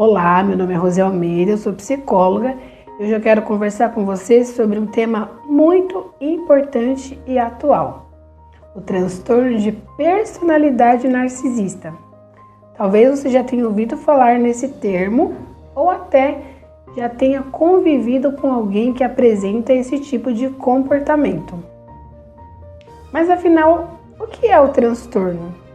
Olá, meu nome é Rosé Almeida, eu sou psicóloga e hoje eu quero conversar com vocês sobre um tema muito importante e atual: o transtorno de personalidade narcisista. Talvez você já tenha ouvido falar nesse termo ou até já tenha convivido com alguém que apresenta esse tipo de comportamento. Mas afinal, o que é o transtorno?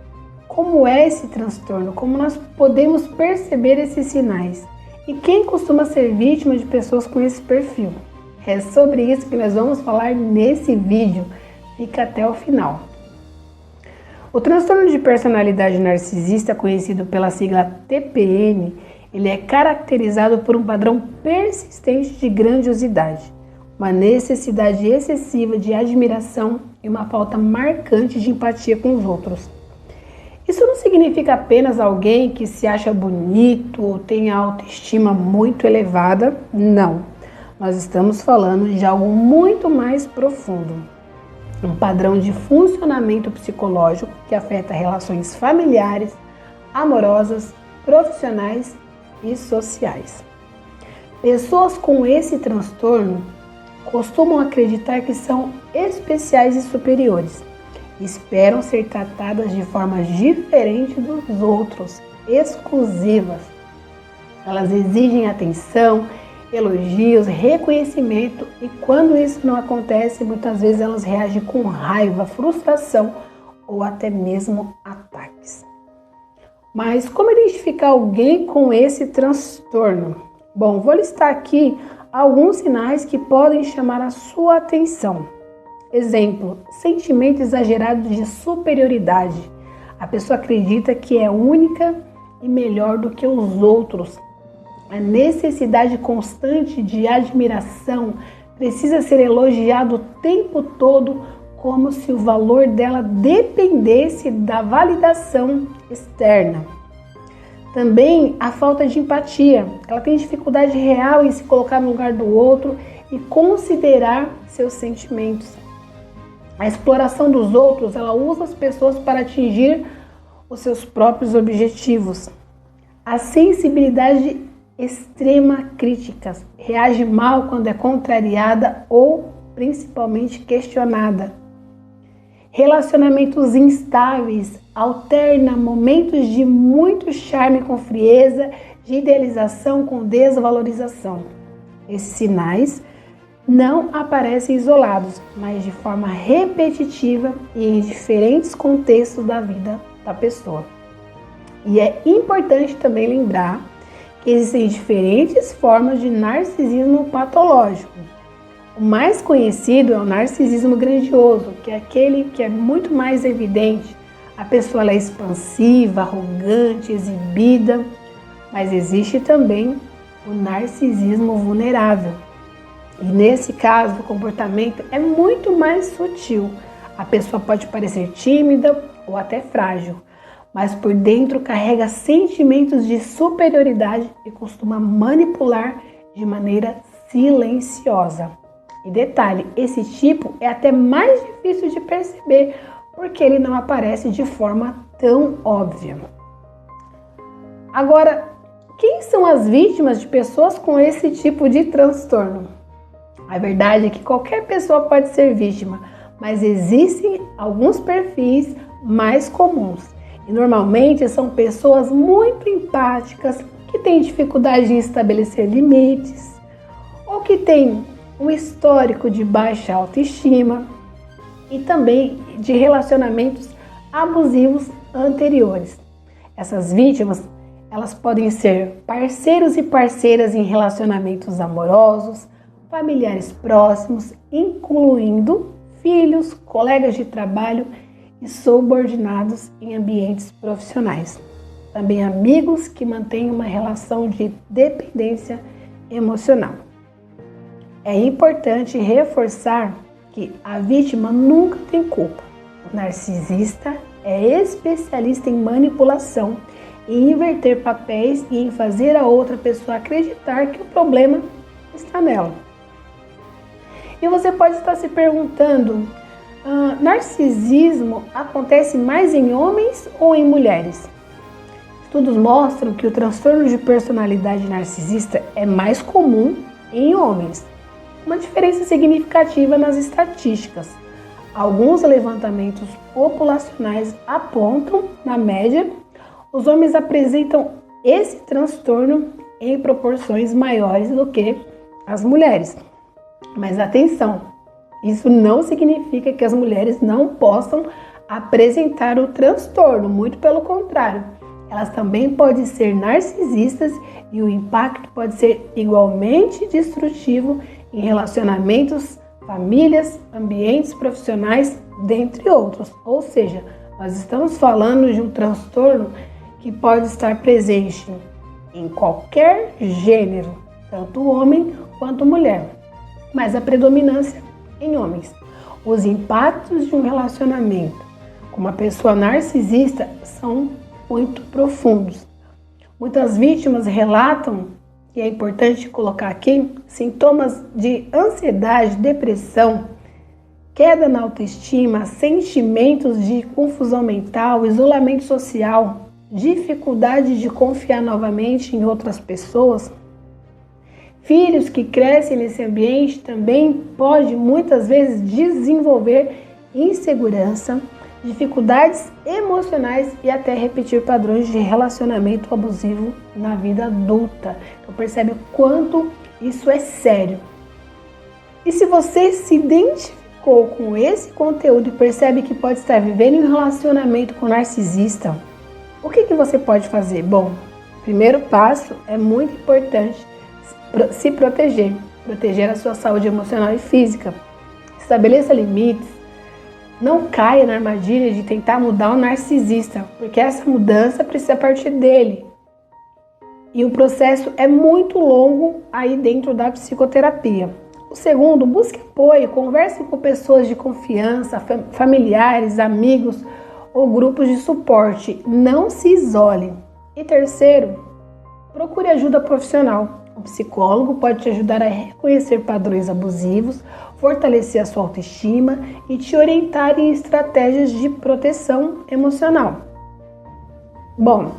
Como é esse transtorno? Como nós podemos perceber esses sinais? E quem costuma ser vítima de pessoas com esse perfil? É sobre isso que nós vamos falar nesse vídeo. Fica até o final. O transtorno de personalidade narcisista, conhecido pela sigla TPN, ele é caracterizado por um padrão persistente de grandiosidade, uma necessidade excessiva de admiração e uma falta marcante de empatia com os outros. Isso não significa apenas alguém que se acha bonito ou tem a autoestima muito elevada, não. Nós estamos falando de algo muito mais profundo. Um padrão de funcionamento psicológico que afeta relações familiares, amorosas, profissionais e sociais. Pessoas com esse transtorno costumam acreditar que são especiais e superiores. Esperam ser tratadas de forma diferente dos outros, exclusivas. Elas exigem atenção, elogios, reconhecimento e quando isso não acontece, muitas vezes elas reagem com raiva, frustração ou até mesmo ataques. Mas como identificar alguém com esse transtorno? Bom, vou listar aqui alguns sinais que podem chamar a sua atenção. Exemplo, sentimento exagerado de superioridade. A pessoa acredita que é única e melhor do que os outros. A necessidade constante de admiração, precisa ser elogiado o tempo todo, como se o valor dela dependesse da validação externa. Também a falta de empatia. Ela tem dificuldade real em se colocar no lugar do outro e considerar seus sentimentos. A exploração dos outros, ela usa as pessoas para atingir os seus próprios objetivos. A sensibilidade extrema crítica, reage mal quando é contrariada ou principalmente questionada. Relacionamentos instáveis, alterna momentos de muito charme com frieza, de idealização com desvalorização. Esses sinais não aparecem isolados, mas de forma repetitiva e em diferentes contextos da vida da pessoa. E é importante também lembrar que existem diferentes formas de narcisismo patológico. O mais conhecido é o narcisismo grandioso, que é aquele que é muito mais evidente. A pessoa ela é expansiva, arrogante, exibida, mas existe também o narcisismo vulnerável. E nesse caso, o comportamento é muito mais sutil. A pessoa pode parecer tímida ou até frágil, mas por dentro carrega sentimentos de superioridade e costuma manipular de maneira silenciosa. E detalhe, esse tipo é até mais difícil de perceber, porque ele não aparece de forma tão óbvia. Agora, quem são as vítimas de pessoas com esse tipo de transtorno? A verdade é que qualquer pessoa pode ser vítima, mas existem alguns perfis mais comuns. E normalmente são pessoas muito empáticas, que têm dificuldade em estabelecer limites, ou que têm um histórico de baixa autoestima e também de relacionamentos abusivos anteriores. Essas vítimas, elas podem ser parceiros e parceiras em relacionamentos amorosos, familiares próximos, incluindo filhos, colegas de trabalho e subordinados em ambientes profissionais. Também amigos que mantêm uma relação de dependência emocional. É importante reforçar que a vítima nunca tem culpa. O narcisista é especialista em manipulação, em inverter papéis e em fazer a outra pessoa acreditar que o problema está nela. E você pode estar se perguntando, narcisismo acontece mais em homens ou em mulheres? Estudos mostram que o transtorno de personalidade narcisista é mais comum em homens, uma diferença significativa nas estatísticas. Alguns levantamentos populacionais apontam, na média, os homens apresentam esse transtorno em proporções maiores do que as mulheres. Mas atenção, isso não significa que as mulheres não possam apresentar o transtorno, muito pelo contrário. Elas também podem ser narcisistas e o impacto pode ser igualmente destrutivo em relacionamentos, famílias, ambientes profissionais, dentre outros. Ou seja, nós estamos falando de um transtorno que pode estar presente em qualquer gênero, tanto homem quanto mulher, mas a predominância em homens. Os impactos de um relacionamento com uma pessoa narcisista são muito profundos. Muitas vítimas relatam, e é importante colocar aqui, sintomas de ansiedade, depressão, queda na autoestima, sentimentos de confusão mental, isolamento social, dificuldade de confiar novamente em outras pessoas. Filhos que crescem nesse ambiente também podem muitas vezes desenvolver insegurança, dificuldades emocionais e até repetir padrões de relacionamento abusivo na vida adulta. Então percebe o quanto isso é sério. E se você se identificou com esse conteúdo e percebe que pode estar vivendo um relacionamento com narcisista, o que você pode fazer? Bom, o primeiro passo é muito importante, se proteger a sua saúde emocional e física. Estabeleça limites. Não caia na armadilha de tentar mudar o narcisista, porque essa mudança precisa partir dele. E o processo é muito longo aí dentro da psicoterapia. O segundo, busque apoio, converse com pessoas de confiança, familiares, amigos ou grupos de suporte. Não se isole. E terceiro, procure ajuda profissional. O psicólogo pode te ajudar a reconhecer padrões abusivos, fortalecer a sua autoestima e te orientar em estratégias de proteção emocional. Bom,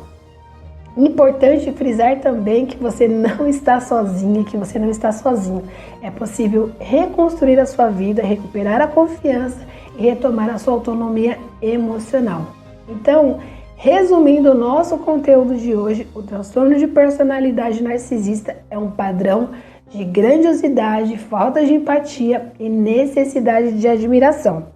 importante frisar também que você não está sozinha, que você não está sozinho. É possível reconstruir a sua vida, recuperar a confiança e retomar a sua autonomia emocional. Então, resumindo o nosso conteúdo de hoje, o transtorno de personalidade narcisista é um padrão de grandiosidade, falta de empatia e necessidade de admiração.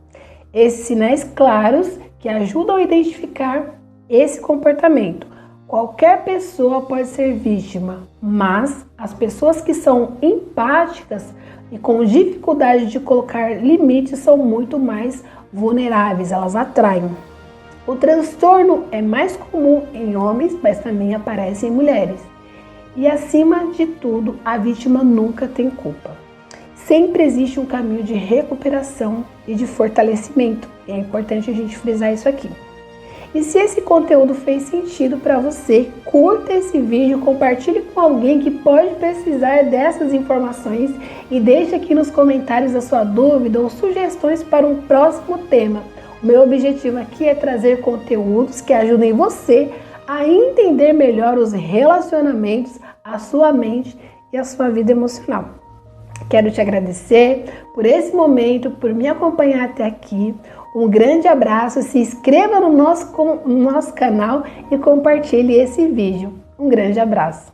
Esses sinais claros que ajudam a identificar esse comportamento. Qualquer pessoa pode ser vítima, mas as pessoas que são empáticas e com dificuldade de colocar limites são muito mais vulneráveis, elas atraem. O transtorno é mais comum em homens, mas também aparece em mulheres. E acima de tudo, a vítima nunca tem culpa. Sempre existe um caminho de recuperação e de fortalecimento. E é importante a gente frisar isso aqui. E se esse conteúdo fez sentido para você, curta esse vídeo, compartilhe com alguém que pode precisar dessas informações e deixe aqui nos comentários a sua dúvida ou sugestões para um próximo tema. O meu objetivo aqui é trazer conteúdos que ajudem você a entender melhor os relacionamentos, a sua mente e a sua vida emocional. Quero te agradecer por esse momento, por me acompanhar até aqui. Um grande abraço, se inscreva no nosso canal e compartilhe esse vídeo. Um grande abraço.